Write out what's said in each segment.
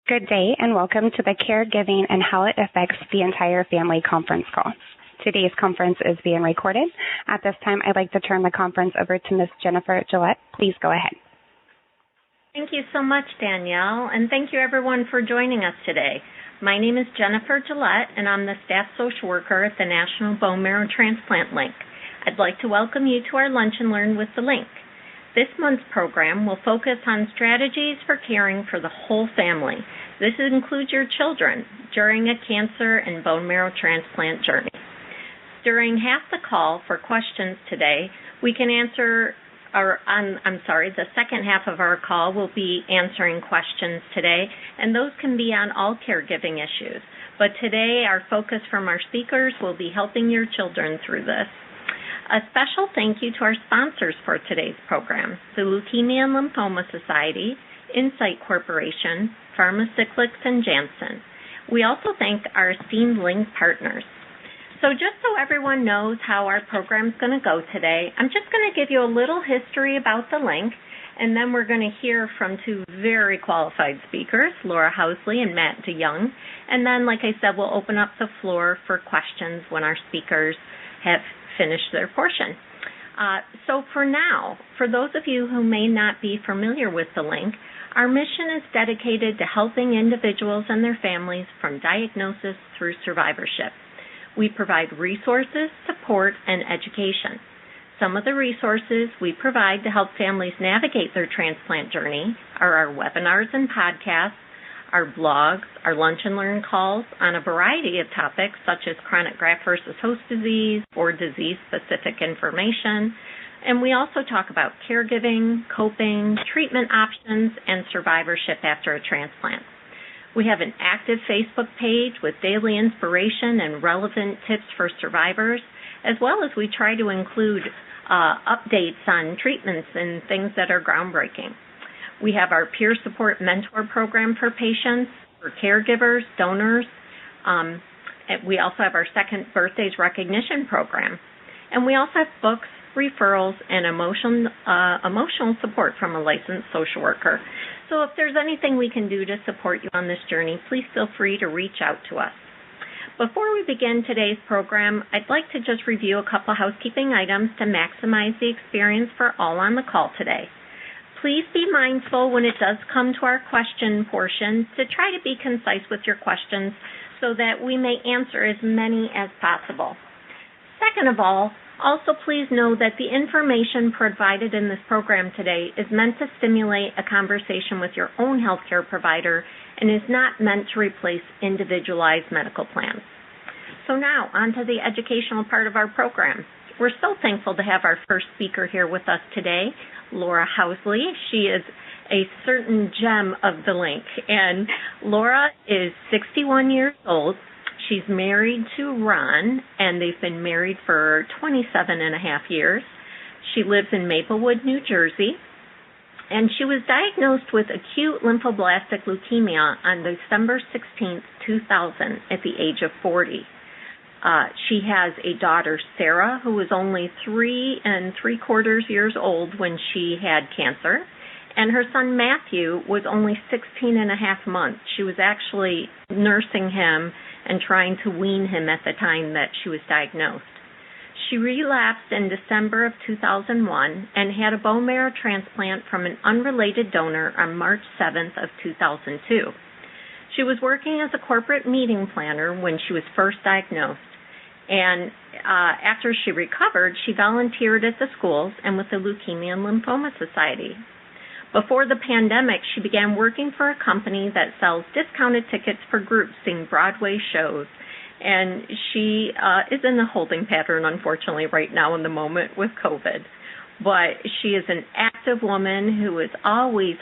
Good day and welcome to the Caregiving and How It Affects the Entire Family conference call. Today's conference is being recorded. At this time, I'd like to turn the conference over to Ms. Jennifer Gillette. Please go ahead. Thank you so much, Danielle, and thank you everyone for joining us today. My name is Jennifer Gillette, and I'm the staff social worker at the National Bone Marrow Transplant LINK. I'd like to welcome you to our Lunch and Learn with the LINK. This month's program will focus on strategies for caring for the whole family. This includes your children during a cancer and bone marrow transplant journey. During half the call for questions today, we can answer, the second half of our call will be answering questions today, and those can be on all caregiving issues. But today, our focus from our speakers will be helping your children through this. A special thank you to our sponsors for today's program, the Leukemia and Lymphoma Society, Insight Corporation, Pharmacyclics, and Janssen. We also thank our esteemed LINK partners. So just so everyone knows how our program's going to go today, I'm just going to give you a little history about the LINK, and then we're going to hear from two very qualified speakers, Laura Housley and Matt DeYoung. And then, like I said, we'll open up the floor for questions when our speakers have finished their portion. So for now, for those of you who may not be familiar with the LINK, our mission is dedicated to helping individuals and their families from diagnosis through survivorship. We provide resources, support, and education. Some of the resources we provide to help families navigate their transplant journey are our webinars and podcasts, our blogs, our lunch and learn calls on a variety of topics such as chronic graft versus host disease or disease-specific information. And we also talk about caregiving, coping, treatment options, and survivorship after a transplant. We have an active Facebook page with daily inspiration and relevant tips for survivors, as well as we try to include updates on treatments and things that are groundbreaking. We have our peer support mentor program for patients, for caregivers, donors. We also have our second birthdays recognition program. And we also have books, referrals, and emotional support from a licensed social worker. So if there's anything we can do to support you on this journey, please feel free to reach out to us. Before we begin today's program, I'd like to just review a couple housekeeping items to maximize the experience for all on the call today. Please be mindful when it does come to our question portion to try to be concise with your questions so that we may answer as many as possible. Second of all, also please know that the information provided in this program today is meant to stimulate a conversation with your own healthcare provider and is not meant to replace individualized medical plans. So now, on to the educational part of our program. We're so thankful to have our first speaker here with us today, Laura Housley. She is a certain gem of the LINK, and Laura is 61 years old. She's married to Ron, and they've been married for 27 and a half years. She lives in Maplewood, New Jersey, and she was diagnosed with acute lymphoblastic leukemia on December 16, 2000, at the age of 40. She has a daughter, Sarah, who was only 3 3/4 years old when she had cancer, and her son, Matthew, was only 16 and a half months. She was actually nursing him and trying to wean him at the time that she was diagnosed. She relapsed in December of 2001 and had a bone marrow transplant from an unrelated donor on March 7th of 2002. She was working as a corporate meeting planner when she was first diagnosed, and after she recovered, she volunteered at the schools and with the Leukemia and Lymphoma Society. Before the pandemic, she began working for a company that sells discounted tickets for groups seeing Broadway shows, and she is in a holding pattern, unfortunately, right now in the moment with COVID. But she is an active woman who is always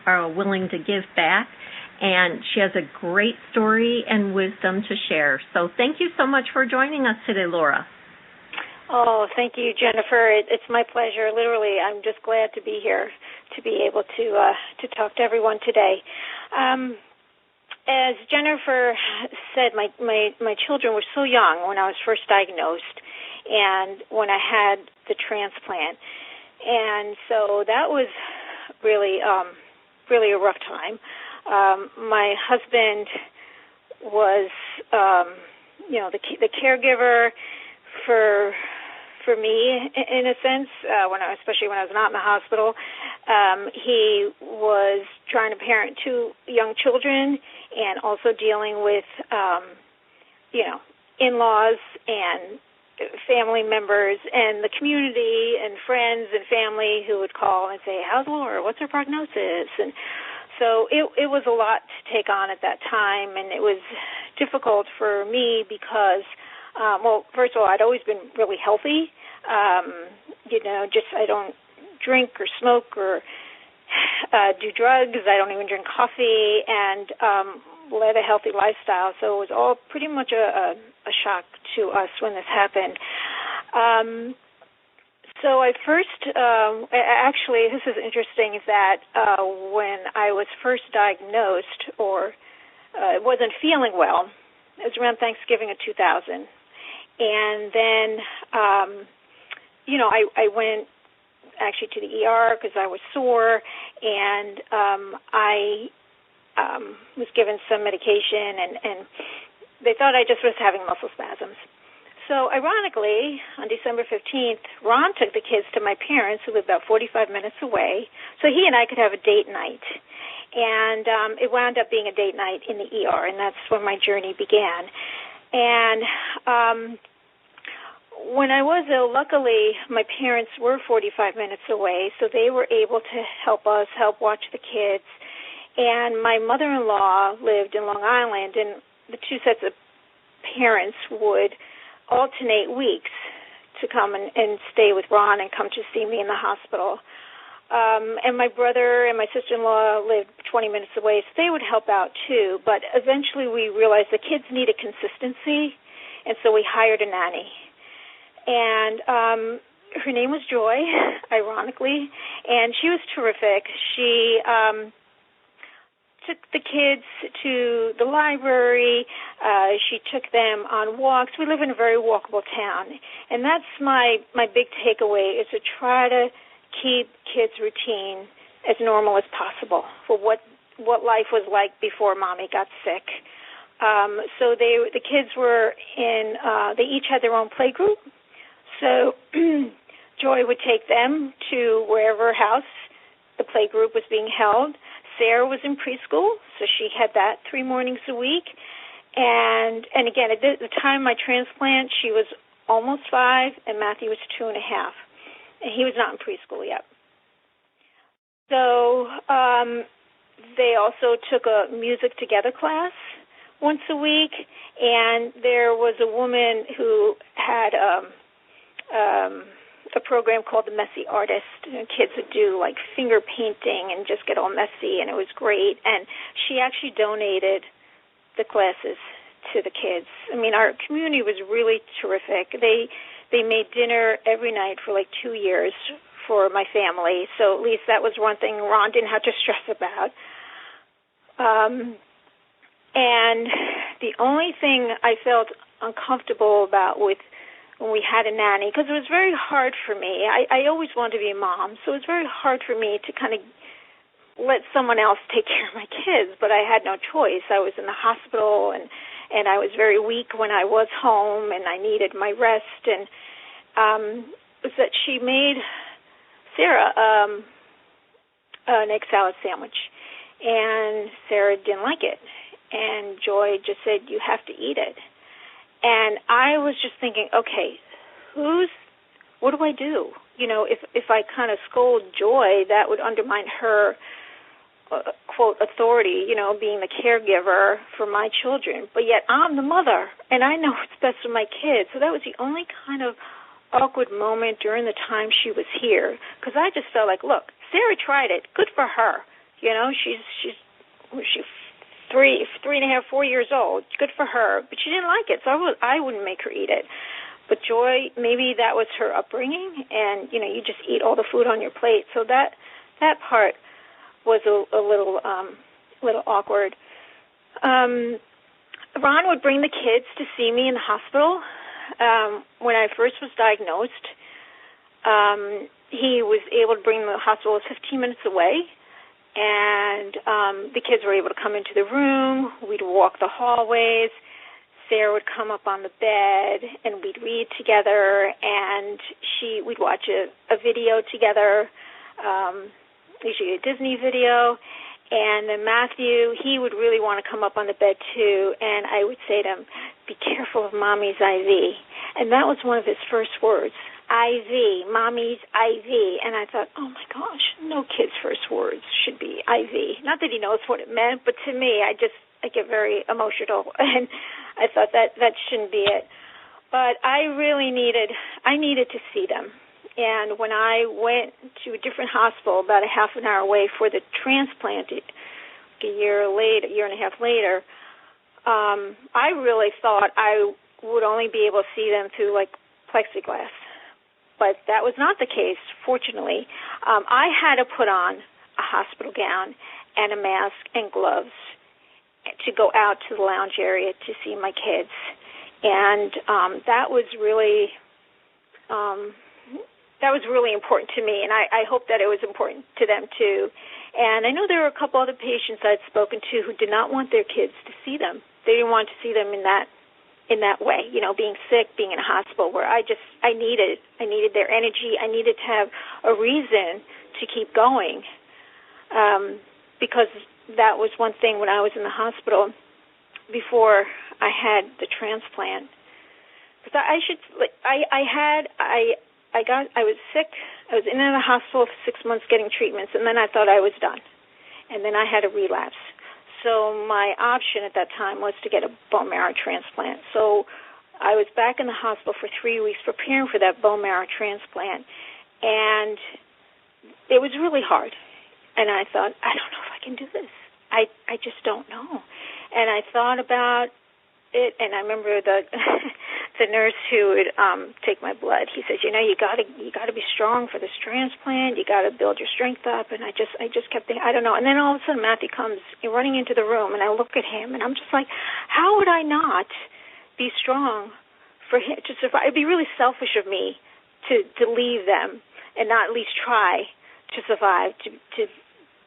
willing to give back, and she has a great story and wisdom to share. So thank you so much for joining us today, Laura. Oh, thank you, Jennifer. It's my pleasure. Literally, I'm just glad to be here to be able to talk to everyone today. As Jennifer said, my children were so young when I was first diagnosed and when I had the transplant. And so that was really a rough time. My husband was, the caregiver for me, in a sense, especially when I was not in the hospital. He was trying to parent 2 young children and also dealing with, in-laws and family members and the community and friends and family who would call and say, how's Laura? What's her prognosis? And so it was a lot to take on at that time, and it was difficult for me because, first of all, I'd always been really healthy. I don't drink or smoke or do drugs. I don't even drink coffee, and led a healthy lifestyle. So it was all pretty much a shock to us when this happened. So I first, actually, this is interesting that when I was first diagnosed or wasn't feeling well, it was around Thanksgiving of 2000. And then, I went actually to the ER because I was sore, and I was given some medication, and they thought I just was having muscle spasms. So ironically, on December 15th, Ron took the kids to my parents, who lived about 45 minutes away, so he and I could have a date night. And it wound up being a date night in the ER, and that's when my journey began. And when I was ill, luckily, my parents were 45 minutes away, so they were able to help watch the kids. And my mother-in-law lived in Long Island, and the 2 sets of parents would alternate weeks to come and stay with Ron and come to see me in the hospital. And my brother and my sister-in-law lived 20 minutes away, so they would help out too. But eventually we realized the kids needed consistency, and so we hired a nanny. And her name was Joy, ironically, and she was terrific. She took the kids to the library. She took them on walks. We live in a very walkable town, and that's my big takeaway, is to try to keep kids' routine as normal as possible for what life was like before Mommy got sick. So the kids were they each had their own play group. So Joy would take them to wherever house the play group was being held. Sarah was in preschool, so she had that 3 mornings a week. And again, at the time of my transplant, she was almost 5, and Matthew was 2.5. And he was not in preschool yet. So they also took a music together class once a week, and there was a woman who had a program called The Messy Artist. And kids would do like finger painting and just get all messy, and it was great. And she actually donated the classes to the kids. I mean, our community was really terrific. They made dinner every night for like 2 years for my family, so at least that was one thing Ron didn't have to stress about. And the only thing I felt uncomfortable about with when we had a nanny, because it was very hard for me. I always wanted to be a mom, so it was very hard for me to kind of let someone else take care of my kids, but I had no choice. I was in the hospital, and I was very weak when I was home, and I needed my rest. And was that she made Sarah an egg salad sandwich, and Sarah didn't like it. And Joy just said, you have to eat it. And I was just thinking, okay, what do I do? You know, if I kind of scold Joy, that would undermine her, quote, authority, you know, being the caregiver for my children. But yet I'm the mother, and I know what's best for my kids. So that was the only kind of awkward moment during the time she was here, because I just felt like, look, Sarah tried it. Good for her. You know, she's 3.5, 4 years old. Good for her. But she didn't like it, so I wouldn't make her eat it. But Joy, maybe that was her upbringing, and, you know, you just eat all the food on your plate. So that part was a little awkward. Ron would bring the kids to see me in the hospital. When I first was diagnosed, he was able to bring them to the hospital. It was 15 minutes away. And the kids were able to come into the room. We'd walk the hallways. Sarah would come up on the bed, and we'd read together, and we'd watch a video together, usually a Disney video. And then Matthew, he would really want to come up on the bed too, and I would say to him, "Be careful of Mommy's IV." And that was one of his first words, IV, Mommy's IV. And I thought, oh my gosh, no kid's first words should be IV. Not that he knows what it meant, but to me, I get very emotional, and I thought that shouldn't be it. But I really needed to see them. And when I went to a different hospital about a half an hour away for the transplant a year and a half later, I really thought I would only be able to see them through like plexiglass. But that was not the case, fortunately. I had to put on a hospital gown and a mask and gloves to go out to the lounge area to see my kids. And that was really important to me, and I hope that it was important to them too. And I know there were a couple other patients I'd spoken to who did not want their kids to see them. They didn't want to see them in that way, being sick, being in a hospital, where I needed their energy. I needed to have a reason to keep going, because that was one thing when I was in the hospital before I had the transplant. Because I was sick. I was in the hospital for 6 months getting treatments, and then I thought I was done. And then I had a relapse. So my option at that time was to get a bone marrow transplant. So I was back in the hospital for 3 weeks preparing for that bone marrow transplant, and it was really hard. And I thought, I don't know if I can do this. I just don't know. And I thought about it, and I remember the nurse who would take my blood. He says, you got to be strong for this transplant. You got to build your strength up. And I just kept thinking, I don't know. And then all of a sudden Matthew comes running into the room, and I look at him, and I'm just like, how would I not be strong for him to survive? It'd be really selfish of me to leave them and not at least try to survive, to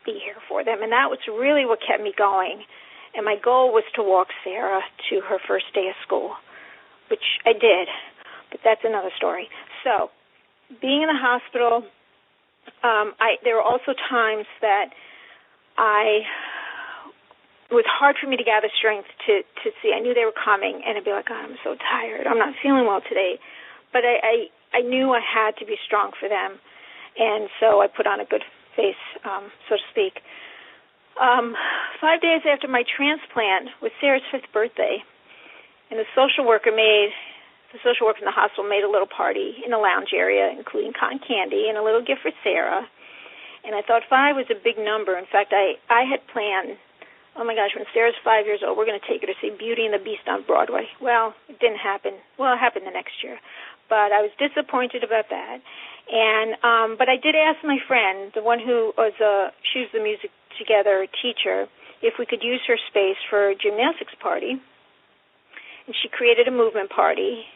be here for them. And that was really what kept me going. And my goal was to walk Sarah to her first day of school, which I did, but that's another story. So being in the hospital, there were also times that it was hard for me to gather strength to see. I knew they were coming, and I'd be like, God, I'm so tired. I'm not feeling well today. But I knew I had to be strong for them, and so I put on a good face, so to speak. 5 days after my transplant was Sarah's 5th birthday, and the social worker from the hospital made a little party in the lounge area, including cotton candy and a little gift for Sarah. And I thought 5 was a big number. In fact, I had planned, oh my gosh, when Sarah's 5 years old, we're going to take her to see Beauty and the Beast on Broadway. Well, it didn't happen. Well, it happened the next year. But I was disappointed about that. And but I did ask my friend, the one who was she was the music together teacher, if we could use her space for a gymnastics party. And she created a movement party.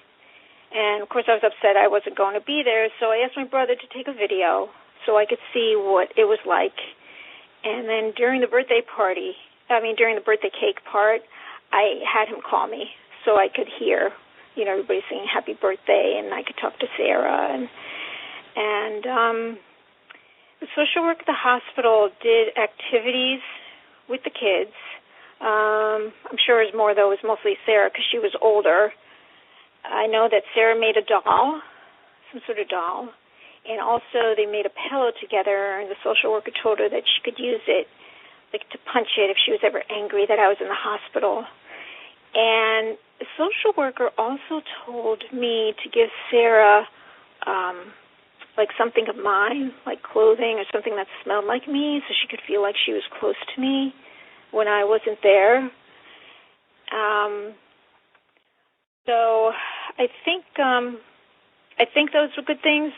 And, of course, I was upset I wasn't going to be there, so I asked my brother to take a video so I could see what it was like. And then during the birthday cake part, I had him call me so I could hear, everybody singing happy birthday, and I could talk to Sarah. And the social work at the hospital did activities with the kids. I'm sure it was more, though, it was mostly Sarah because she was older. I know that Sarah made a doll, some sort of doll, and also they made a pillow together, and the social worker told her that she could use it, like to punch it if she was ever angry that I was in the hospital. And the social worker also told me to give Sarah like something of mine, like clothing or something that smelled like me, so she could feel like she was close to me when I wasn't there. So I think those were good things.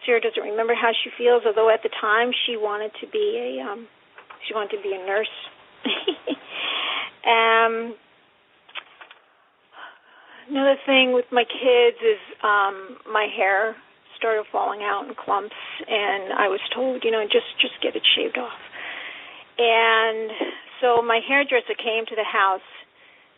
Sarah doesn't remember how she feels, although at the time she wanted to be a nurse. Another thing with my kids is my hair started falling out in clumps, and I was told, just get it shaved off. And so my hairdresser came to the house,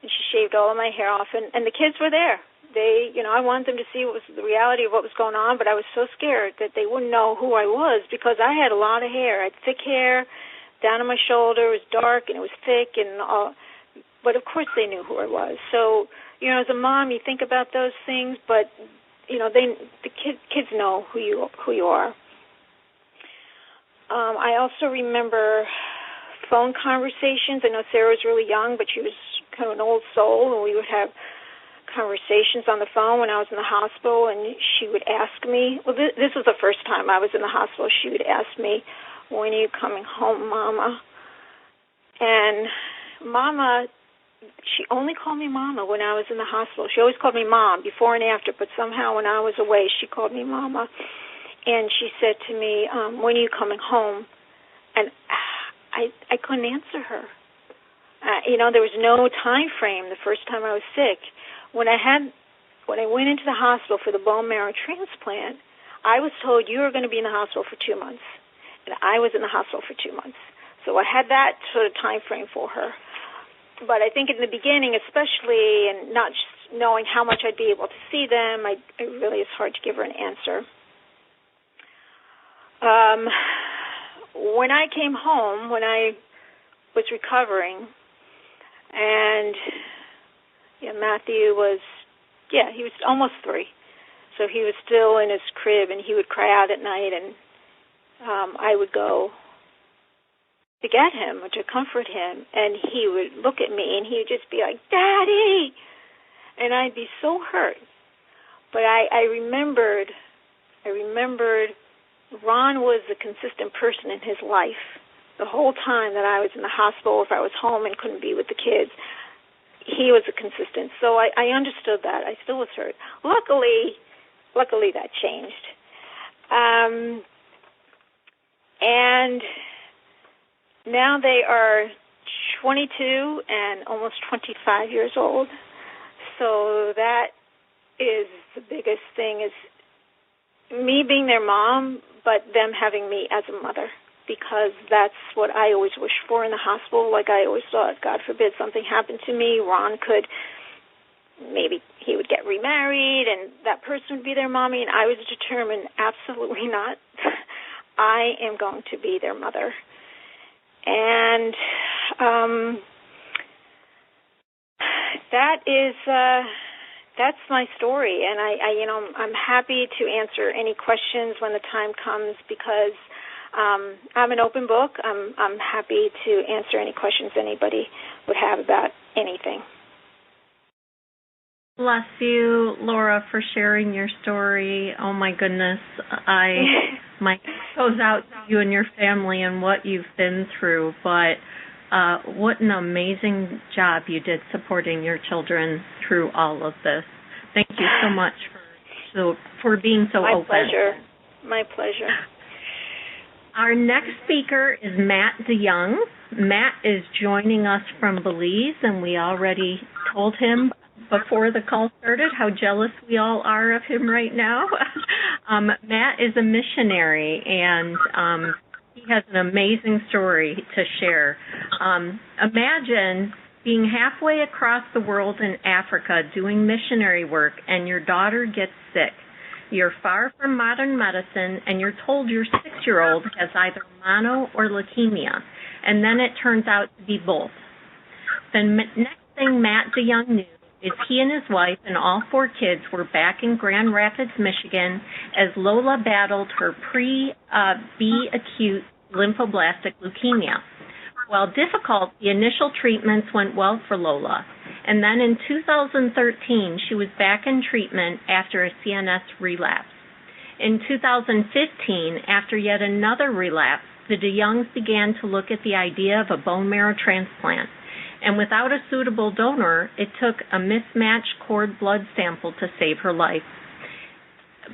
and she shaved all of my hair off, and the kids were there. They, I wanted them to see what was the reality of what was going on, but I was so scared that they wouldn't know who I was because I had a lot of hair. I had thick hair down on my shoulder. It was dark, and it was thick, and all. But of course they knew who I was. So, as a mom, you think about those things, but the kids know who you are. I also remember phone conversations. I know Sarah was really young, but she was kind of an old soul, and we would have conversations on the phone when I was in the hospital, and she would ask me, this was the first time I was in the hospital, she would ask me, when are you coming home, Mama? And Mama, she only called me Mama when I was in the hospital. She always called me Mom before and after, but somehow when I was away, she called me Mama. And she said to me, when are you coming home? And I couldn't answer her. There was no time frame the first time I was sick. When I went into the hospital for the bone marrow transplant, I was told you were going to be in the hospital for 2 months. And I was in the hospital for 2 months. So I had that sort of time frame for her. But I think in the beginning, especially, and not just knowing how much I'd be able to see them, it really is hard to give her an answer. When I came home, when I was recovering, and Matthew he was almost 3, so he was still in his crib, and he would cry out at night, and I would go to get him or to comfort him, and he would look at me, and he would just be like, Daddy, and I'd be so hurt. But I remembered Ron was a consistent person in his life. The whole time that I was in the hospital, if I was home and couldn't be with the kids, he was a consistent. So I understood that. I still was hurt. Luckily that changed. And now they are 22 and almost 25 years old. So that is the biggest thing, is me being their mom, but them having me as a mother, because that's what I always wished for in the hospital. Like, I always thought, God forbid something happened to me, Ron maybe he would get remarried and that person would be their mommy, and I was determined, absolutely not. I am going to be their mother. And that's my story, and I'm happy to answer any questions when the time comes, because I'm an open book. I'm happy to answer any questions anybody would have about anything. Bless you, Laura, for sharing your story. Oh my goodness, my heart goes out to you and your family and what you've been through. But what an amazing job you did supporting your children through all of this. Thank you so much for being so open. My pleasure. Our next speaker is Matt DeYoung. Matt is joining us from Belize, and we already told him before the call started how jealous we all are of him right now. Matt is a missionary, and he has an amazing story to share. Imagine being halfway across the world in Africa doing missionary work, and your daughter gets sick. You're far from modern medicine, and you're told your 6-year-old has either mono or leukemia, and then it turns out to be both. The next thing Matt DeYoung knew is he and his wife and all 4 kids were back in Grand Rapids, Michigan, as Lola battled her pre-B acute lymphoblastic leukemia. While difficult, the initial treatments went well for Lola. And then in 2013, she was back in treatment after a CNS relapse. In 2015, after yet another relapse, the DeYoungs began to look at the idea of a bone marrow transplant. And without a suitable donor, it took a mismatched cord blood sample to save her life.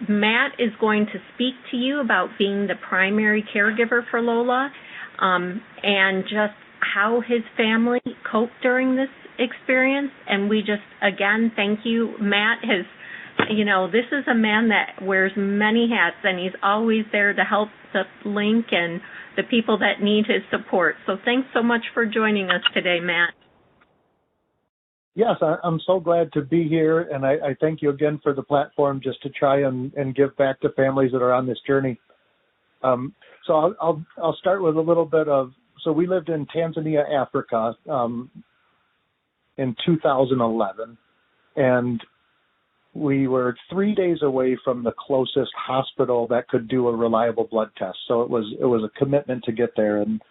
Matt is going to speak to you about being the primary caregiver for Lola, and just how his family coped during this experience. And we just, again, thank you. Matt has this is a man that wears many hats, and he's always there to help the LINK and the people that need his support. So thanks so much for joining us today, Matt. Yes, I'm so glad to be here, and I thank you again for the platform just to try and give back to families that are on this journey. So I'll start with a little bit of, so we lived in Tanzania, Africa in 2011, and we were 3 days away from the closest hospital that could do a reliable blood test. So it was a commitment to get there, and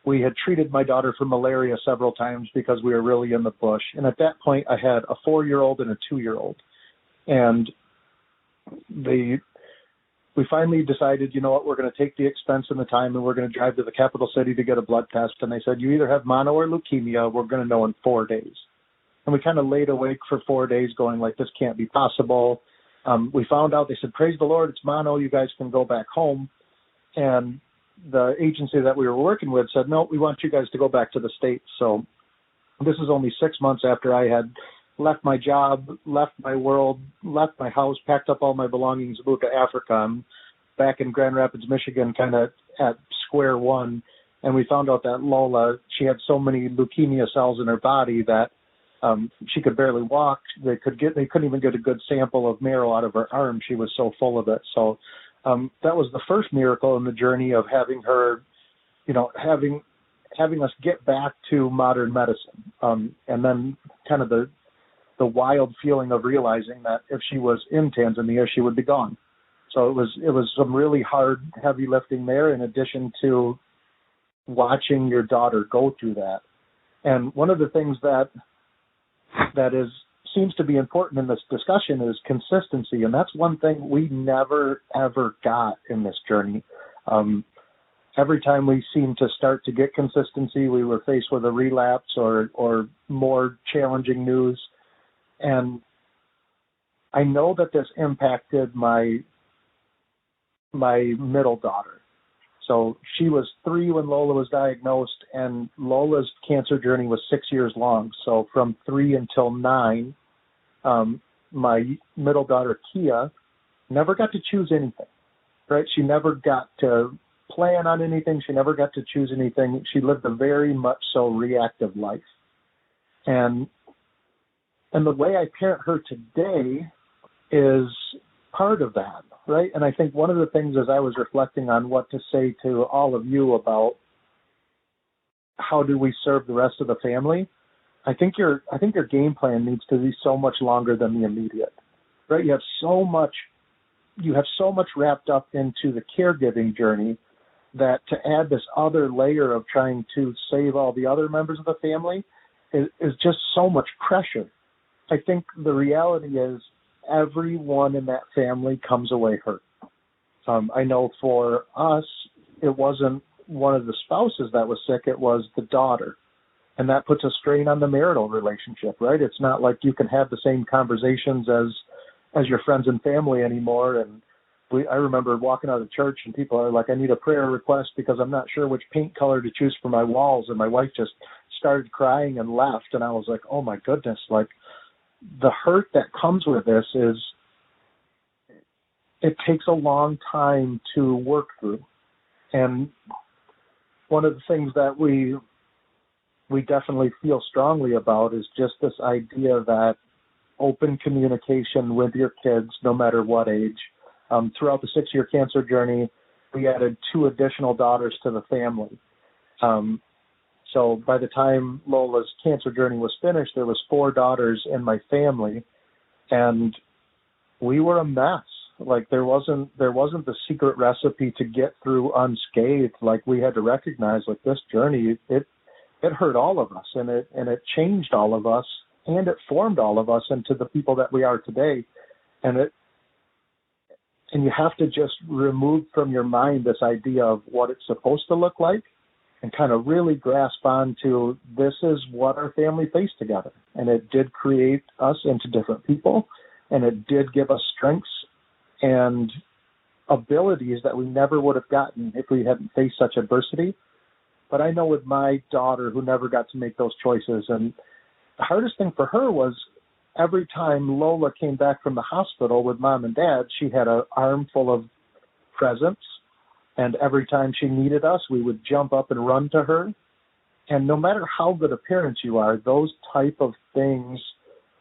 we had treated my daughter for malaria several times because we were really in the bush. And at that point, I had a 4-year-old and a 2-year-old. And we finally decided, you know what, we're going to take the expense and the time, and we're going to drive to the capital city to get a blood test. And they said, you either have mono or leukemia. We're going to know in 4 days. And we kind of laid awake for 4 days going like, this can't be possible. We found out, they said, praise the Lord, it's mono. You guys can go back home. And the agency that we were working with said, no, we want you guys to go back to the States. So this is only 6 months after I had left my job, left my world, left my house, packed up all my belongings, moved to Africa. I'm back in Grand Rapids, Michigan, kind of at square one. And we found out that Lola, she had so many leukemia cells in her body that she could barely walk. They couldn't even get a good sample of marrow out of her arm. She was so full of it. So that was the first miracle in the journey of having her, having us get back to modern medicine. And then kind of the wild feeling of realizing that if she was in Tanzania, she would be gone. So it was some really hard, heavy lifting there, in addition to watching your daughter go through that. And one of the things that seems to be important in this discussion is consistency, and that's one thing we never ever got in this journey. Every time we seemed to start to get consistency, we were faced with a relapse or more challenging news. And I know that this impacted my middle daughter. So she was 3 when Lola was diagnosed, and Lola's cancer journey was 6 years long. So from 3 until 9, my middle daughter, Kia, never got to choose anything, right? She never got to plan on anything. She never got to choose anything. She lived a very much so reactive life. And the way I parent her today is part of that, right? And I think one of the things as I was reflecting on what to say to all of you about how do we serve the rest of the family, I think your game plan needs to be so much longer than the immediate, right? You have so much wrapped up into the caregiving journey that to add this other layer of trying to save all the other members of the family is just so much pressure. I think the reality is everyone in that family comes away hurt. I know for us, it wasn't one of the spouses that was sick, it was the daughter. And that puts a strain on the marital relationship, right? It's not like you can have the same conversations as your friends and family anymore. And I remember walking out of church and people are like, I need a prayer request because I'm not sure which paint color to choose for my walls. And my wife just started crying and left. And I was like, oh my goodness, like the hurt that comes with this is it takes a long time to work through. And one of the things that we definitely feel strongly about is just this idea that open communication with your kids, no matter what age. Throughout the 6-year cancer journey, we added 2 additional daughters to the family. So by the time Lola's cancer journey was finished, there was 4 daughters in my family, and we were a mess. Like there wasn't the secret recipe to get through unscathed. Like we had to recognize, like this journey, it hurt all of us, and it changed all of us, and it formed all of us into the people that we are today. And you have to just remove from your mind this idea of what it's supposed to look like and kind of really grasp onto this is what our family faced together. And it did create us into different people, and it did give us strengths and abilities that we never would have gotten if we hadn't faced such adversity. But I know with my daughter who never got to make those choices, and the hardest thing for her was every time Lola came back from the hospital with mom and dad, she had an arm full of presents. And every time she needed us, we would jump up and run to her. And no matter how good a parent you are, those type of things,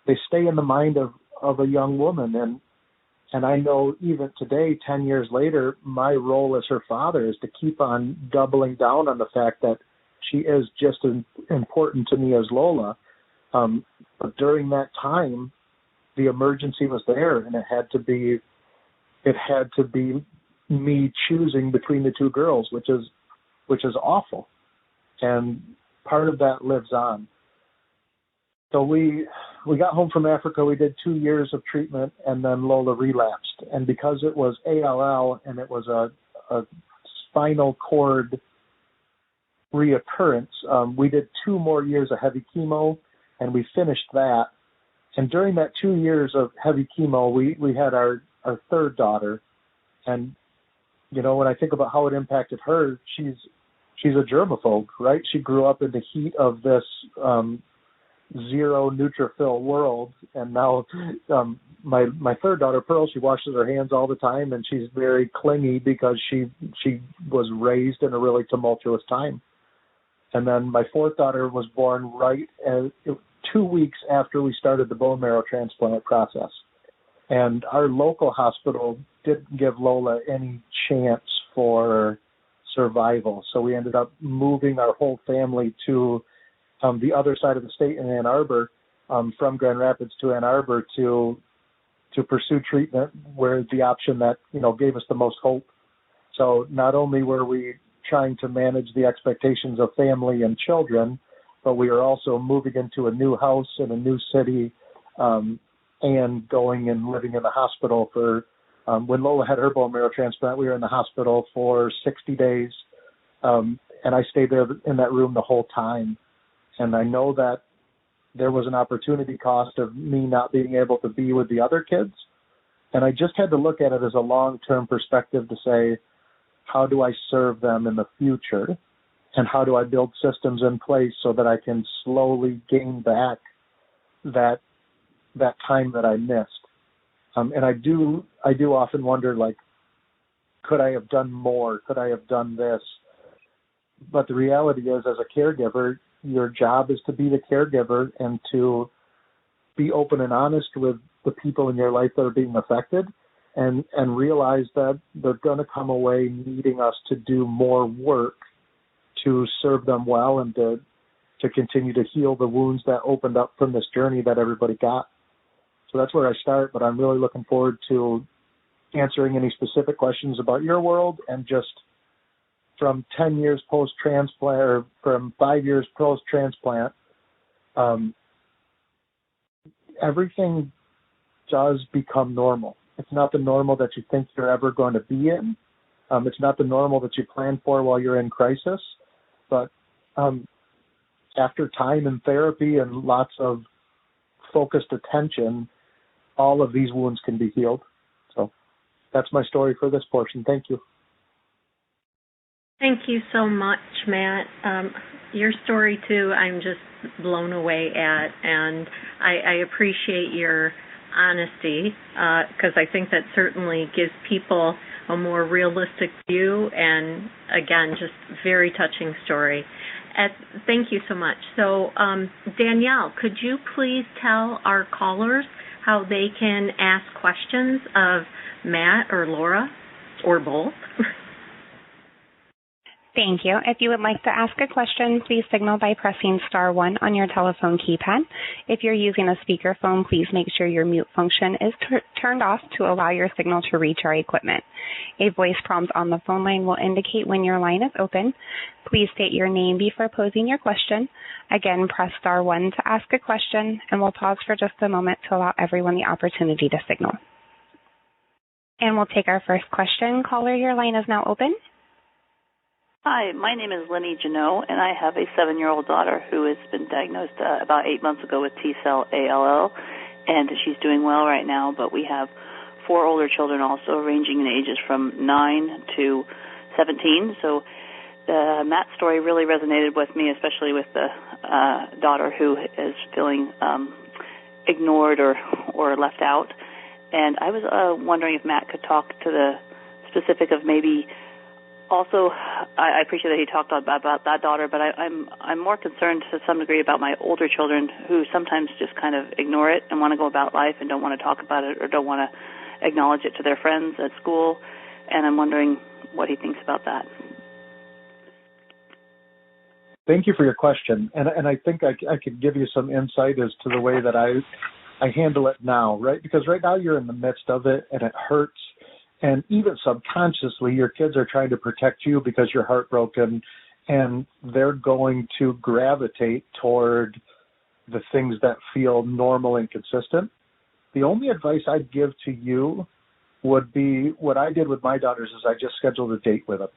they stay in the mind of a young woman. And I know even today, 10 years later, my role as her father is to keep on doubling down on the fact that she is just as important to me as Lola. But during that time, the emergency was there, and it had to be me choosing between the two girls, which is awful. And part of that lives on. So we got home from Africa. We did 2 years of treatment, and then Lola relapsed. And because it was ALL and it was a spinal cord reoccurrence, we did 2 more years of heavy chemo, and we finished that. And during that 2 years of heavy chemo, we had our third daughter. And, you know, when I think about how it impacted her, she's a germaphobe, right? She grew up in the heat of this zero neutrophil world, and now my third daughter, Pearl, she washes her hands all the time, and she's very clingy because she was raised in a really tumultuous time. And then my fourth daughter was born right 2 weeks after we started the bone marrow transplant process. And our local hospital didn't give Lola any chance for survival. So we ended up moving our whole family to the other side of the state in Ann Arbor, from Grand Rapids to Ann Arbor to pursue treatment, where the option that, you know, gave us the most hope. So not only were we trying to manage the expectations of family and children, but we were also moving into a new house in a new city, and going and living in the hospital for, when Lola had her bone marrow transplant, we were in the hospital for 60 days, and I stayed there in that room the whole time. And I know that there was an opportunity cost of me not being able to be with the other kids, and I just had to look at it as a long-term perspective to say, how do I serve them in the future, and how do I build systems in place so that I can slowly gain back that time that I missed. And I do often wonder, like, could I have done more? Could I have done this? But the reality is, as a caregiver, your job is to be the caregiver and to be open and honest with the people in your life that are being affected, and realize that they're going to come away needing us to do more work to serve them well and to continue to heal the wounds that opened up from this journey that everybody got. So that's where I start, but I'm really looking forward to answering any specific questions about your world, and just from 10 years post-transplant, or from 5 years post-transplant, everything does become normal. It's not the normal that you think you're ever going to be in. It's not the normal that you plan for while you're in crisis. But after time and therapy and lots of focused attention, all of these wounds can be healed. So that's my story for this portion. Thank you. Thank you so much, Matt. Your story, too, I'm just blown away at, and I appreciate your honesty, because I think that certainly gives people a more realistic view, and, again, just very touching story. Thank you so much. So, Danielle, could you please tell our callers how they can ask questions of Matt or Laura, or both? Thank you. If you would like to ask a question, please signal by pressing star 1 on your telephone keypad. If you're using a speakerphone, please make sure your mute function is turned off to allow your signal to reach our equipment. A voice prompt on the phone line will indicate when your line is open. Please state your name before posing your question. Again, press star 1 to ask a question, and we'll pause for just a moment to allow everyone the opportunity to signal. And we'll take our first question. Caller, your line is now open. Hi, my name is Lenny Janot, and I have a 7-year-old daughter who has been diagnosed about 8 months ago with T-cell ALL, and she's doing well right now, but we have 4 older children also, ranging in ages from 9 to 17. So Matt's story really resonated with me, especially with the daughter who is feeling ignored or left out. And I was wondering if Matt could talk to the specific of maybe also, I appreciate that he talked about that daughter, but I'm more concerned to some degree about my older children who sometimes just kind of ignore it and want to go about life and don't want to talk about it or don't want to acknowledge it to their friends at school. And I'm wondering what he thinks about that. Thank you for your question. And I think I could give you some insight as to the way that I handle it now, right? Because right now you're in the midst of it and it hurts. And even subconsciously, your kids are trying to protect you because you're heartbroken, and they're going to gravitate toward the things that feel normal and consistent. The only advice I'd give to you would be what I did with my daughters is I just scheduled a date with them.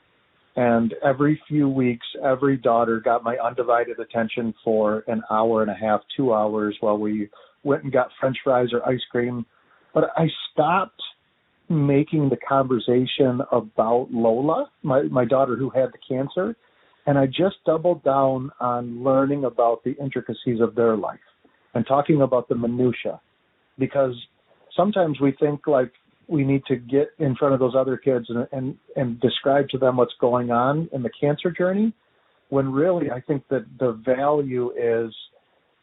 And every few weeks, every daughter got my undivided attention for an hour and a half, 2 hours while we went and got French fries or ice cream. But I stopped making the conversation about Lola, my daughter who had the cancer, and I just doubled down on learning about the intricacies of their life and talking about the minutia, because sometimes we think like we need to get in front of those other kids and describe to them what's going on in the cancer journey, when really I think that the value is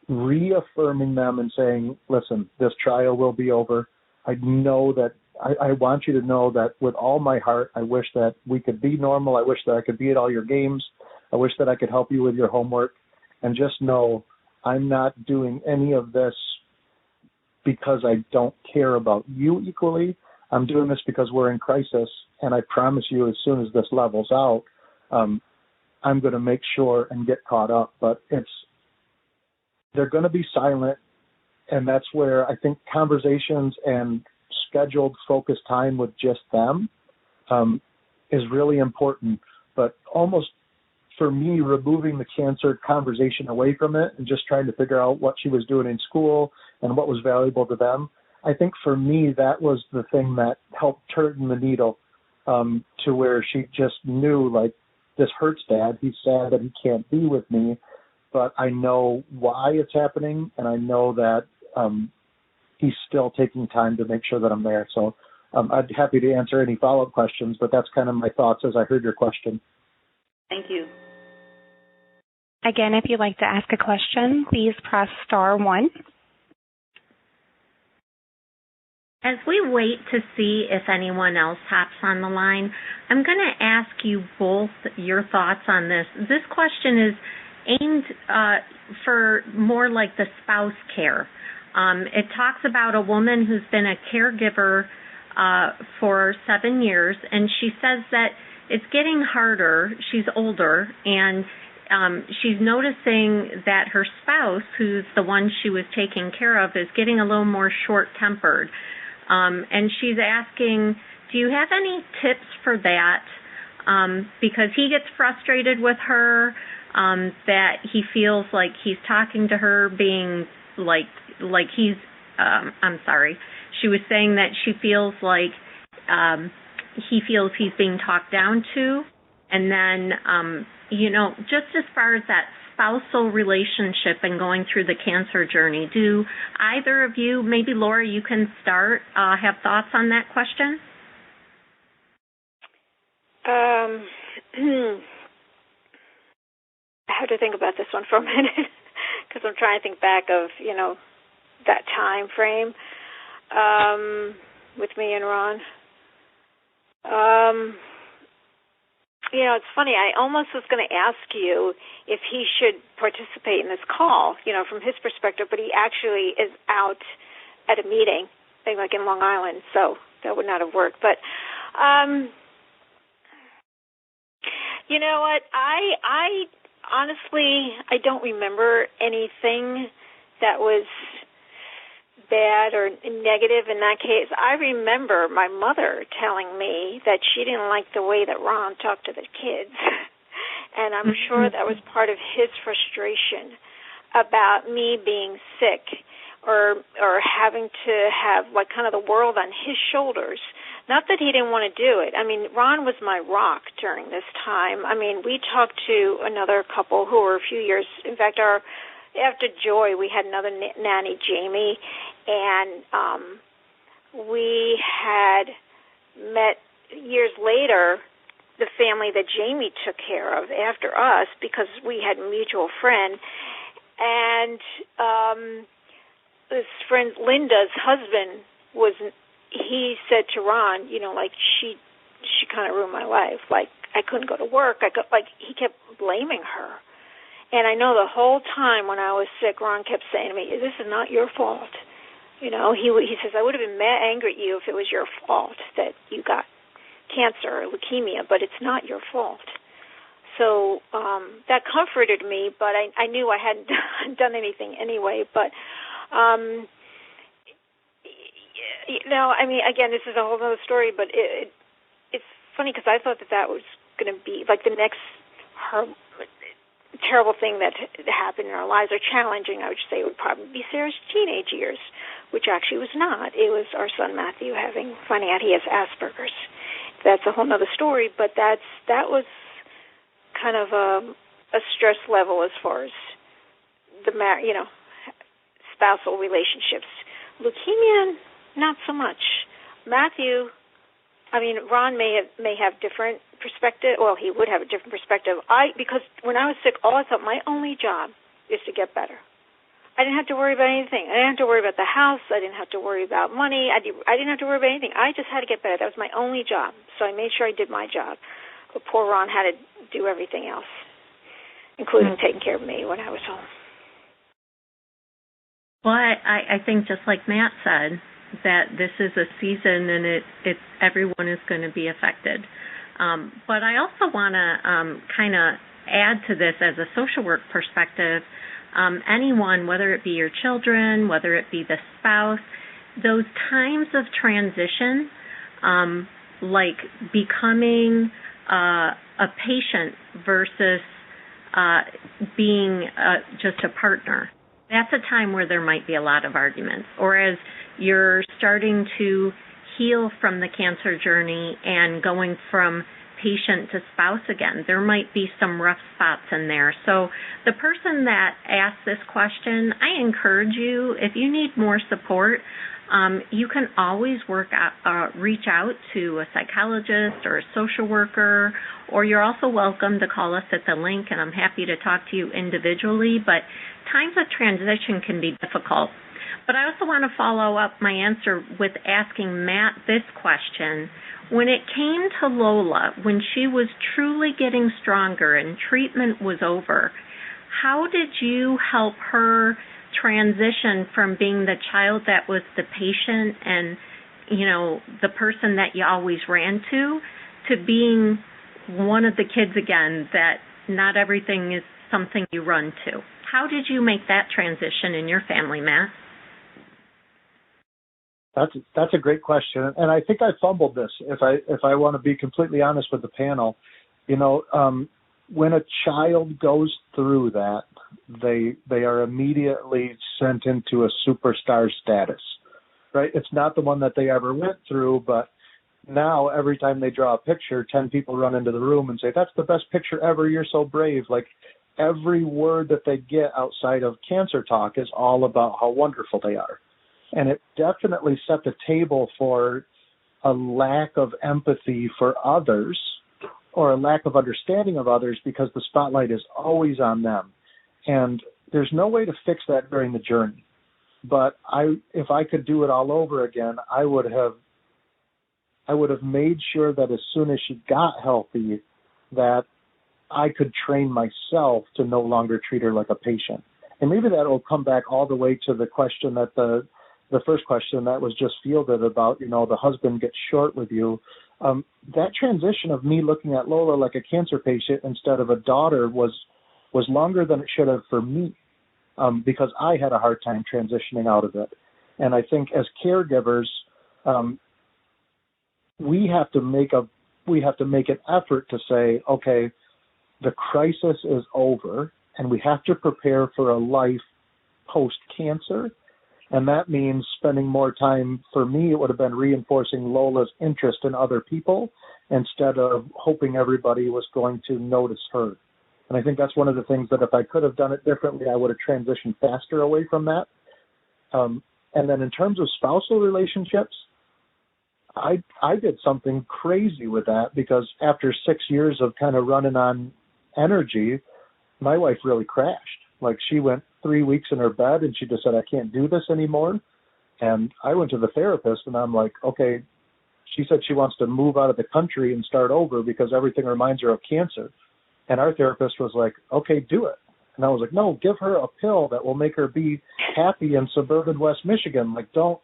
reaffirming them and saying, listen, this trial will be over. I know that I want you to know that with all my heart, I wish that we could be normal. I wish that I could be at all your games. I wish that I could help you with your homework. And just know I'm not doing any of this because I don't care about you equally. I'm doing this because we're in crisis. And I promise you, as soon as this levels out, I'm going to make sure and get caught up. But they're going to be silent. And that's where I think conversations and scheduled focused time with just them is really important. But almost for me, removing the cancer conversation away from it and just trying to figure out what she was doing in school and what was valuable to them, I think for me that was the thing that helped turn the needle to where she just knew, like, this hurts, Dad. He's sad that he can't be with me, but I know why it's happening, and I know that he's still taking time to make sure that I'm there. So I'd be happy to answer any follow-up questions, but that's kind of my thoughts as I heard your question. Thank you. Again, if you'd like to ask a question, please press star 1. As we wait to see if anyone else hops on the line, I'm going to ask you both your thoughts on this. This question is aimed for more like the spouse care. It talks about a woman who's been a caregiver for 7 years, and she says that it's getting harder. She's older, and she's noticing that her spouse, who's the one she was taking care of, is getting a little more short-tempered. And she's asking, do you have any tips for that? Because he gets frustrated with her, that he feels like he's talking to her being like he's, I'm sorry. She was saying that she feels like he feels he's being talked down to. And then, just as far as that spousal relationship and going through the cancer journey, do either of you, maybe Laura, you can start, have thoughts on that question? I have to think about this one for a minute because I'm trying to think back of, that time frame with me and Ron. It's funny. I almost was going to ask you if he should participate in this call, from his perspective, but he actually is out at a meeting, like in Long Island, so that would not have worked. But you know what? I honestly, I don't remember anything that was bad or negative in that case. I remember my mother telling me that she didn't like the way that Ron talked to the kids. And I'm sure that was part of his frustration about me being sick or having to have like kind of the world on his shoulders. Not that he didn't want to do it. I mean, Ron was my rock during this time. I mean, we talked to another couple who were a few years, in fact, after Joy, we had another nanny, Jamie, and we had met years later the family that Jamie took care of after us because we had a mutual friend. And this friend, Linda's husband, he said to Ron, like, she kind of ruined my life. Like, I couldn't go to work. He kept blaming her. And I know the whole time when I was sick, Ron kept saying to me, this is not your fault. He says, I would have been mad angry at you if it was your fault that you got cancer or leukemia, but it's not your fault. So that comforted me, but I knew I hadn't done anything anyway. But, again, this is a whole other story, but it's funny because I thought that was going to be like the next terrible thing that happened in our lives, or challenging, I would say, would probably be Sarah's teenage years, which actually was not. It was our son Matthew finding out he has Asperger's. That's a whole other story, but that was kind of a stress level as far as the spousal relationships. Leukemia, not so much. Matthew, Ron may have different perspective. Well, he would have a different perspective. Because when I was sick, all I thought, my only job is to get better. I didn't have to worry about anything. I didn't have to worry about the house. I didn't have to worry about money. I didn't have to worry about anything. I just had to get better. That was my only job. So I made sure I did my job. But poor Ron had to do everything else, including taking care of me when I was home. Well, I think just like Matt said, that this is a season and it's everyone is going to be affected. But I also want to kind of add to this as a social work perspective. Anyone, whether it be your children, whether it be the spouse, those times of transition, like becoming a patient versus being just a partner, that's a time where there might be a lot of arguments. Or as you're starting to heal from the cancer journey and going from patient to spouse again, there might be some rough spots in there. So the person that asked this question, I encourage you, if you need more support, you can always reach out to a psychologist or a social worker, or you're also welcome to call us at the link, and I'm happy to talk to you individually. But times of transition can be difficult. But I also want to follow up my answer with asking Matt this question. When it came to Lola, when she was truly getting stronger and treatment was over, how did you help her transition from being the child that was the patient and, the person that you always ran to being one of the kids again that not everything is something you run to? How did you make that transition in your family, Matt? That's a great question, and I think I fumbled this. If I want to be completely honest with the panel, when a child goes through that, they are immediately sent into a superstar status, right? It's not the one that they ever went through, but now every time they draw a picture, 10 people run into the room and say, "That's the best picture ever. You're so brave." Like every word that they get outside of cancer talk is all about how wonderful they are. And it definitely set the table for a lack of empathy for others or a lack of understanding of others because the spotlight is always on them. And there's no way to fix that during the journey. But if I could do it all over again, I would have made sure that as soon as she got healthy, that I could train myself to no longer treat her like a patient. And maybe that will come back all the way to the question that the first question that was just fielded about, the husband gets short with you. That transition of me looking at Lola like a cancer patient instead of a daughter was longer than it should have for me, because I had a hard time transitioning out of it. And I think as caregivers, we have to make an effort to say, okay, the crisis is over, and we have to prepare for a life post-cancer. And that means spending more time. For me, it would have been reinforcing Lola's interest in other people instead of hoping everybody was going to notice her. And I think that's one of the things that if I could have done it differently, I would have transitioned faster away from that. And then in terms of spousal relationships, I did something crazy with that, because after 6 years of kind of running on energy, my wife really crashed. Like, she went 3 weeks in her bed and she just said, I can't do this anymore. And I went to the therapist and I'm like, okay, she said she wants to move out of the country and start over because everything reminds her of cancer. And our therapist was like, okay, do it. And I was like, no, give her a pill that will make her be happy in suburban West Michigan. Like, don't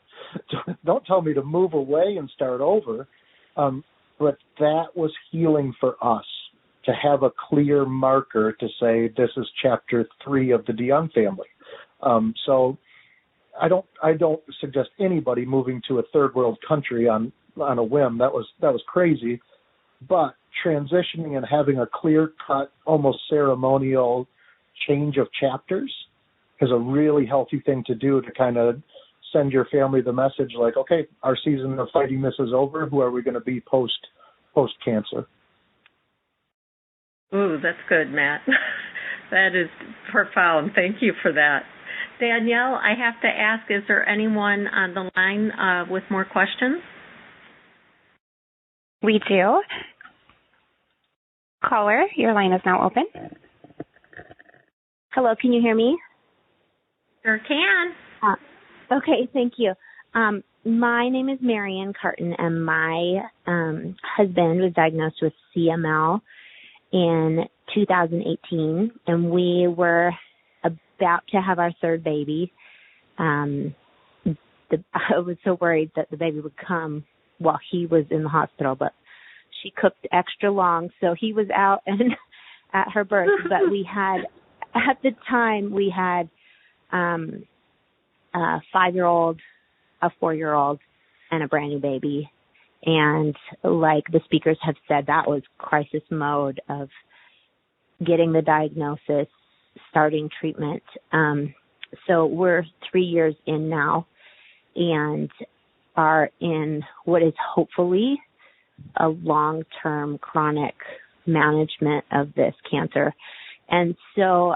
tell me to move away and start over. But that was healing for us, to have a clear marker to say this is chapter 3 of the DeYoung family. So I don't suggest anybody moving to a third world country on a whim. That was crazy. But transitioning and having a clear-cut, almost ceremonial change of chapters is a really healthy thing to do, to kind of send your family the message like, okay, our season of fighting this is over. Who are we going to be post-cancer? Ooh, that's good, Matt. That is profound. Thank you for that. Danielle, I have to ask, is there anyone on the line with more questions? We do. Caller, your line is now open. Hello, can you hear me? Sure can. Okay, thank you. My name is Marion Carton, and my husband was diagnosed with CML in 2018, and we were about to have our third baby. I was so worried that the baby would come while he was in the hospital, but she cooked extra long, so he was out and at her birth. But we had, at the time, we had a 5-year-old, a 4-year-old, and a brand new baby. And like the speakers have said, that was crisis mode of getting the diagnosis, starting treatment. So we're 3 years in now and are in what is hopefully a long-term chronic management of this cancer. And so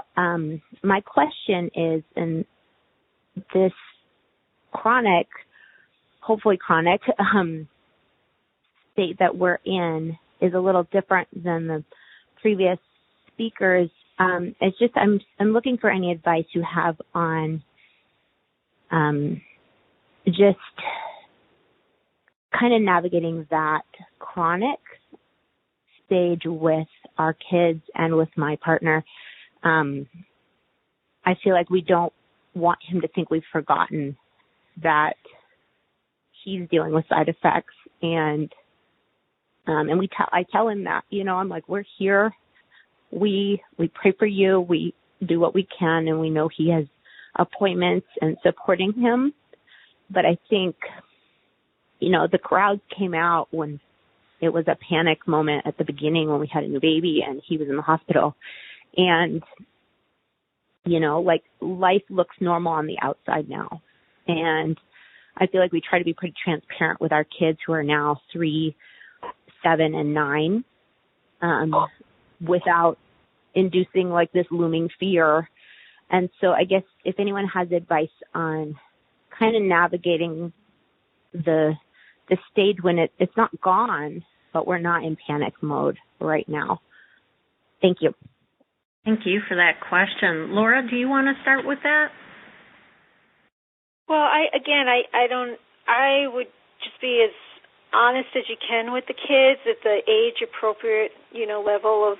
my question is, in this chronic, hopefully chronic state that we're in is a little different than the previous speakers. It's just I'm looking for any advice you have on just kind of navigating that chronic stage with our kids and with my partner. I feel like we don't want him to think we've forgotten that he's dealing with side effects, and I tell him that, I'm like, we're here, we pray for you, we do what we can, and we know he has appointments and supporting him. But I think, the crowds came out when it was a panic moment at the beginning when we had a new baby and he was in the hospital. And, like life looks normal on the outside now. And I feel like we try to be pretty transparent with our kids who are now 3, 7, and 9, without inducing like this looming fear. And so I guess if anyone has advice on kind of navigating the stage when it's not gone, but we're not in panic mode right now. Thank you. Thank you for that question. Laura, do you want to start with that? Well, I would just be as honest as you can with the kids at the age appropriate, level of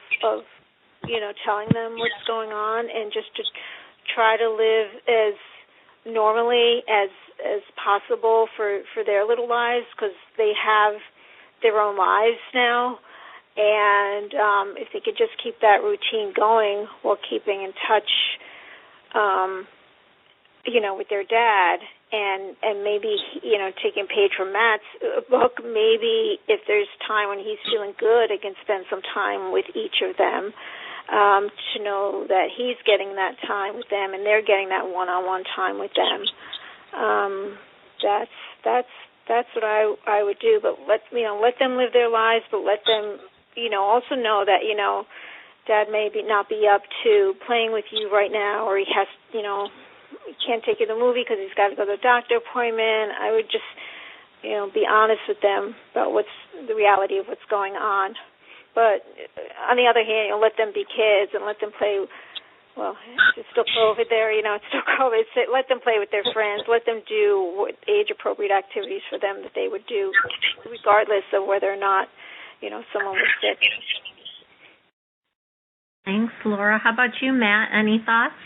telling them what's going on, and just to try to live as normally as possible for their little lives, because they have their own lives now. And if they could just keep that routine going while keeping in touch, with their dad, and maybe, taking a page from Matt's book, maybe if there's time when he's feeling good, I can spend some time with each of them, to know that he's getting that time with them and they're getting that one-on-one time with them. That's what I would do. But let them live their lives, but let them, also know that, Dad may not be up to playing with you right now, or he has, he can't take you to the movie because he's got to go to a doctor appointment. I would just, be honest with them about what's the reality of what's going on. But on the other hand, let them be kids and let them play. Well, it's still COVID there, it's still COVID. So let them play with their friends. Let them do age-appropriate activities for them that they would do, regardless of whether or not, someone was sick. Thanks, Laura. How about you, Matt? Any thoughts?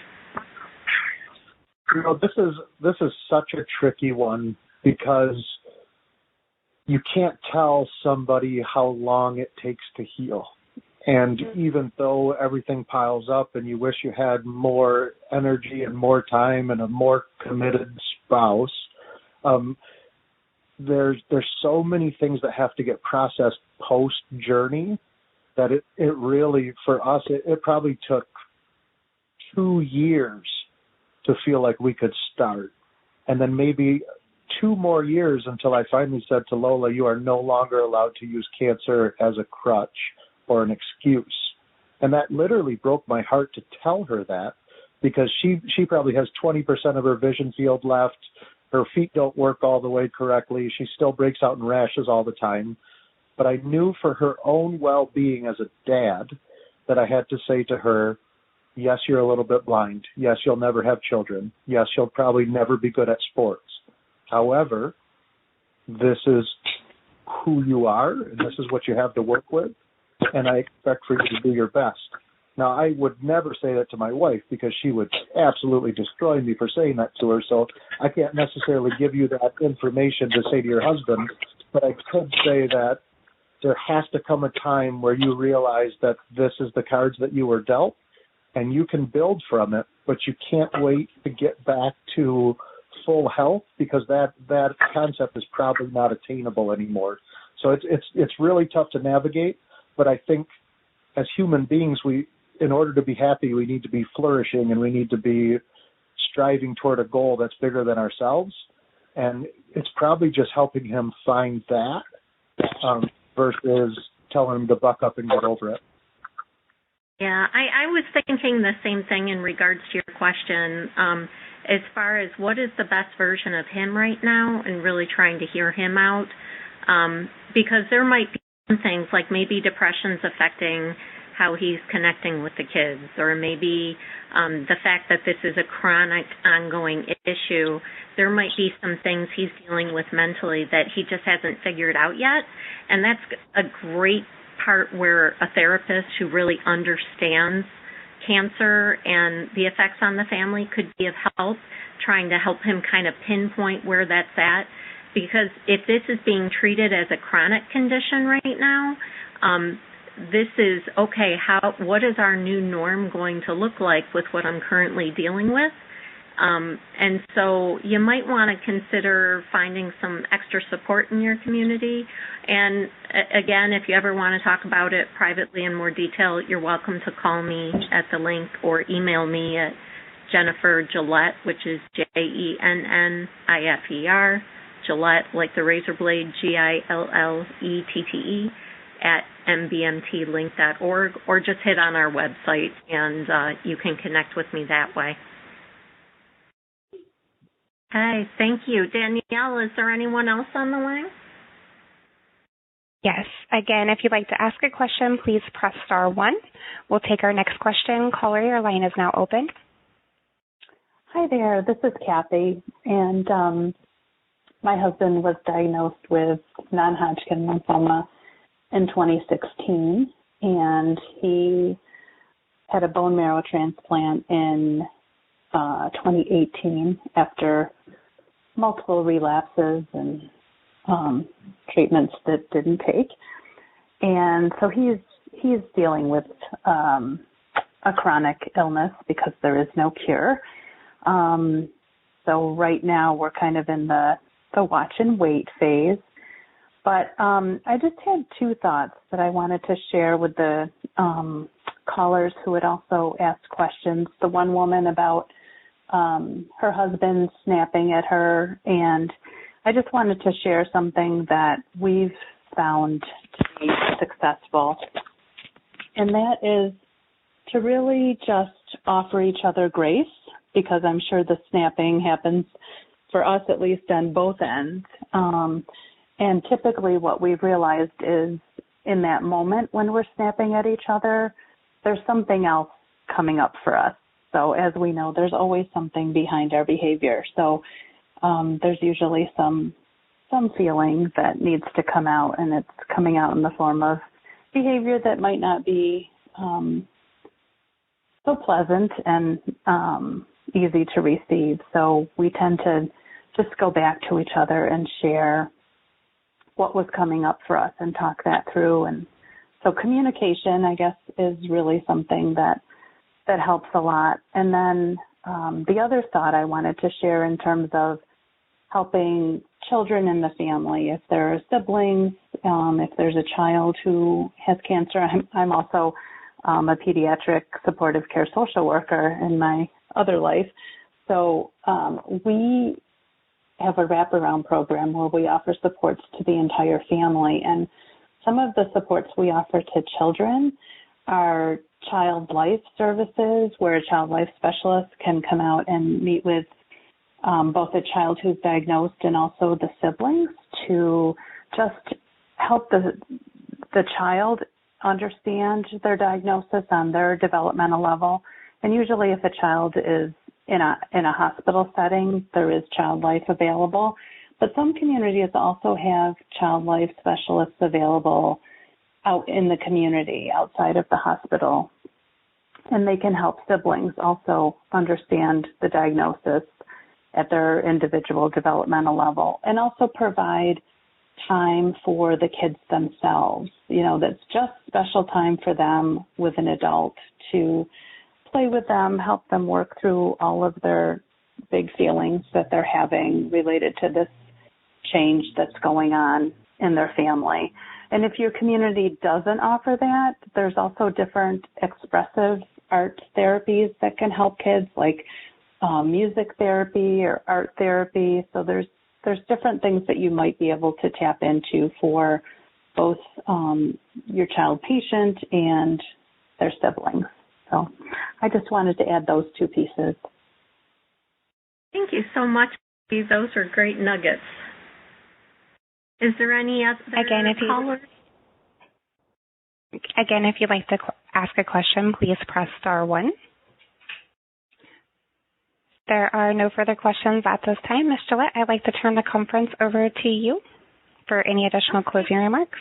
This is such a tricky one because you can't tell somebody how long it takes to heal. And even though everything piles up and you wish you had more energy and more time and a more committed spouse, there's so many things that have to get processed post-journey that it really, for us, it probably took 2 years to feel like we could start. And then maybe 2 more years until I finally said to Lola, you are no longer allowed to use cancer as a crutch or an excuse. And that literally broke my heart to tell her that, because she probably has 20% of her vision field left. Her feet don't work all the way correctly. She still breaks out in rashes all the time. But I knew for her own well-being as a dad that I had to say to her, yes, you're a little bit blind. Yes, you'll never have children. Yes, you'll probably never be good at sports. However, this is who you are, and this is what you have to work with, and I expect for you to do your best. Now, I would never say that to my wife because she would absolutely destroy me for saying that to her, so I can't necessarily give you that information to say to your husband, but I could say that there has to come a time where you realize that this is the cards that you were dealt, and you can build from it, but you can't wait to get back to full health because that concept is probably not attainable anymore. So it's really tough to navigate, but I think as human beings, in order to be happy, we need to be flourishing and we need to be striving toward a goal that's bigger than ourselves. And it's probably just helping him find that versus telling him to buck up and get over it. Yeah, I was thinking the same thing in regards to your question, as far as what is the best version of him right now and really trying to hear him out, because there might be some things like maybe depression's affecting how he's connecting with the kids, or maybe the fact that this is a chronic ongoing issue. There might be some things he's dealing with mentally that he just hasn't figured out yet, and that's a great part where a therapist who really understands cancer and the effects on the family could be of help, trying to help him kind of pinpoint where that's at. Because if this is being treated as a chronic condition right now, this is, okay, what is our new norm going to look like with what I'm currently dealing with? And so you might want to consider finding some extra support in your community. And again, if you ever want to talk about it privately in more detail, you're welcome to call me at the link or email me at Jennifer Gillette, which is JENNIFER, Gillette, like the razor blade, GILLETTE, at nbmtLINK.org, or just hit on our website and you can connect with me that way. Okay, thank you. Danielle, is there anyone else on the line? Yes. Again, if you'd like to ask a question, please press star 1. We'll take our next question. Caller, your line is now open. Hi there. This is Kathy, and my husband was diagnosed with non-Hodgkin lymphoma in 2016, and he had a bone marrow transplant in 2018 after multiple relapses and treatments that didn't take. And so he's dealing with a chronic illness because there is no cure. So right now we're kind of in the watch and wait phase. But I just had 2 thoughts that I wanted to share with the callers who had also asked questions. The one woman about her husband snapping at her, and I just wanted to share something that we've found to be successful, and that is to really just offer each other grace, because I'm sure the snapping happens for us, at least on both ends. And typically what we've realized is in that moment when we're snapping at each other, there's something else coming up for us. So as we know, there's always something behind our behavior. So there's usually some feeling that needs to come out, and it's coming out in the form of behavior that might not be so pleasant and easy to receive. So we tend to just go back to each other and share what was coming up for us and talk that through. And so communication, I guess, is really something that helps a lot. And then the other thought I wanted to share in terms of helping children in the family, if there are siblings, if there's a child who has cancer. I'm also a pediatric supportive care social worker in my other life. So we have a wraparound program where we offer supports to the entire family. And some of the supports we offer to children are child life services, where a child life specialist can come out and meet with both a child who's diagnosed and also the siblings to just help the child understand their diagnosis on their developmental level. And usually if a child is in a hospital setting, there is child life available. But some communities also have child life specialists available out in the community outside of the hospital. And they can help siblings also understand the diagnosis at their individual developmental level, and also provide time for the kids themselves. That's just special time for them with an adult to play with them, help them work through all of their big feelings that they're having related to this change that's going on in their family. And if your community doesn't offer that, there's also different expressive art therapies that can help kids, like music therapy or art therapy. So there's different things that you might be able to tap into for both your child patient and their siblings. So I just wanted to add those two pieces. Thank you so much. Those are great nuggets. Is there any other callers? Again, if you'd like to ask a question, please press star 1. There are no further questions at this time. Ms. Gillette, I'd like to turn the conference over to you for any additional closing remarks.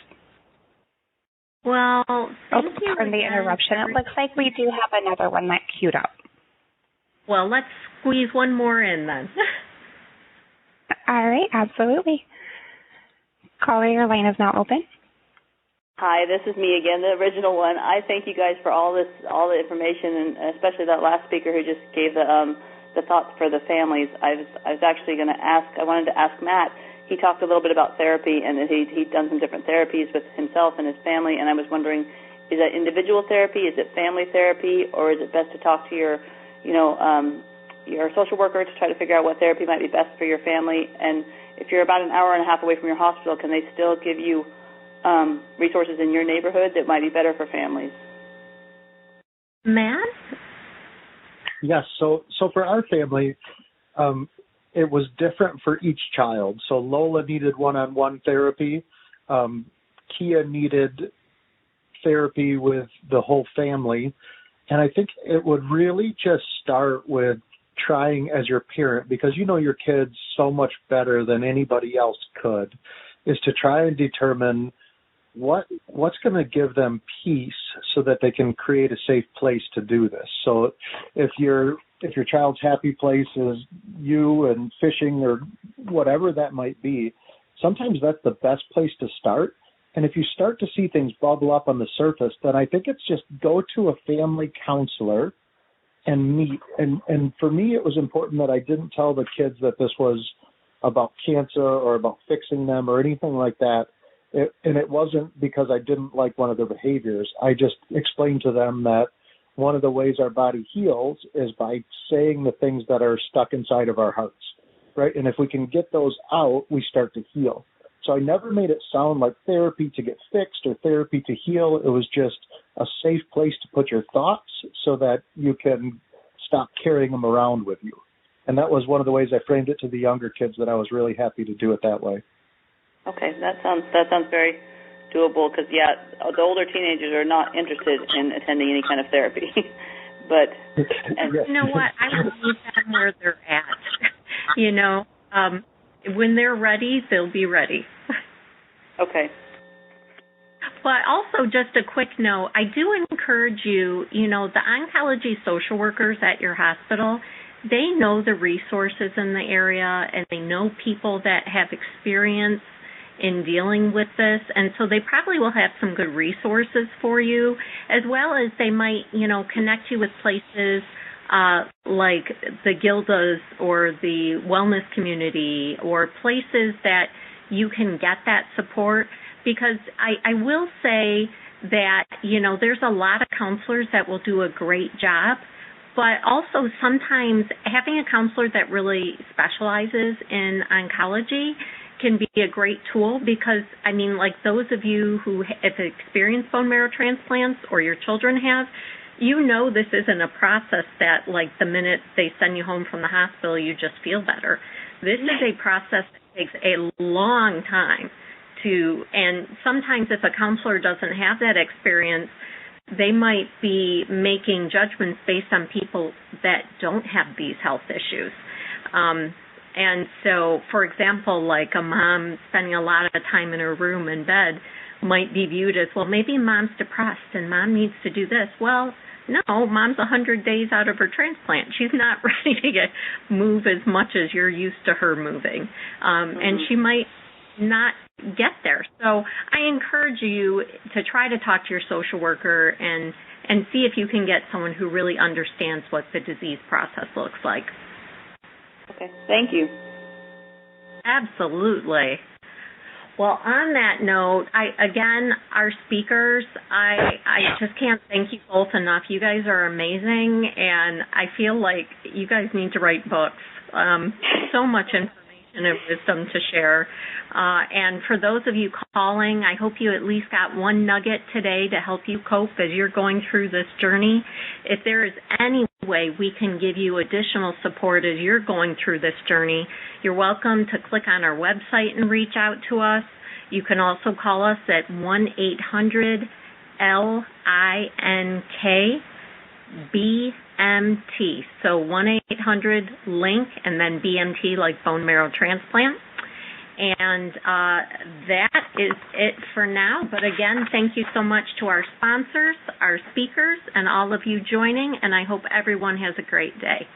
Well, thank you for the interruption. It looks like we do have another one that queued up. Well, let's squeeze one more in then. All right, absolutely. Caller, your line is now open. Hi, this is me again, the original one. I thank you guys for all the information, and especially that last speaker who just gave the thoughts for the families. I was actually going to ask. I wanted to ask Matt. He talked a little bit about therapy, and that he'd done some different therapies with himself and his family. And I was wondering, is that individual therapy? Is it family therapy? Or is it best to talk to your social worker to try to figure out what therapy might be best for your family? And if you're about an hour and a half away from your hospital, can they still give you resources in your neighborhood that might be better for families? Matt? Yes. So for our family, it was different for each child. So Lola needed one-on-one therapy. Kia needed therapy with the whole family. And I think it would really just start with trying as your parent, because you know your kids so much better than anybody else could, is to try and determine what's going to give them peace so that they can create a safe place to do this. So if your child's happy place is you and fishing or whatever that might be, sometimes that's the best place to start. And if you start to see things bubble up on the surface, then I think it's just go to a family counselor and meet. And for me, it was important that I didn't tell the kids that this was about cancer or about fixing them or anything like that. And it wasn't because I didn't like one of their behaviors. I just explained to them that one of the ways our body heals is by saying the things that are stuck inside of our hearts, right? And if we can get those out, we start to heal. So I never made it sound like therapy to get fixed or therapy to heal. It was just a safe place to put your thoughts so that you can stop carrying them around with you. And that was one of the ways I framed it to the younger kids, that I was really happy to do it that way. Okay, that sounds very doable, because, the older teenagers are not interested in attending any kind of therapy. But you know what? I would leave them where they're at. When they're ready, they'll be ready. Okay. But also, just a quick note, I do encourage you, the oncology social workers at your hospital, they know the resources in the area, and they know people that have experience in dealing with this, and so they probably will have some good resources for you, as well as they might, connect you with places like the Gildas or the wellness community, or places that you can get that support. Because I will say that, there's a lot of counselors that will do a great job, but also sometimes having a counselor that really specializes in oncology can be a great tool, because, like those of you who have experienced bone marrow transplants, or your children have, this isn't a process that, like, the minute they send you home from the hospital, you just feel better. This is a process that takes a long time and sometimes if a counselor doesn't have that experience, they might be making judgments based on people that don't have these health issues. And so, for example, like a mom spending a lot of time in her room in bed might be viewed as, well, maybe mom's depressed and mom needs to do this. Well, no, mom's 100 days out of her transplant. She's not ready to move as much as you're used to her moving. And she might not get there. So I encourage you to try to talk to your social worker and see if you can get someone who really understands what the disease process looks like. Okay, thank you. Absolutely. Well, on that note, our speakers, I just can't thank you both enough. You guys are amazing, and I feel like you guys need to write books. So much information and wisdom to share. And for those of you calling, I hope you at least got one nugget today to help you cope as you're going through this journey. If there is any way we can give you additional support as you're going through this journey, you're welcome to click on our website and reach out to us. You can also call us at 1-800-LINK-BMT, so 1-800-LINK and then BMT, like bone marrow transplant. And that is it for now. But again, thank you so much to our sponsors, our speakers, and all of you joining, and I hope everyone has a great day.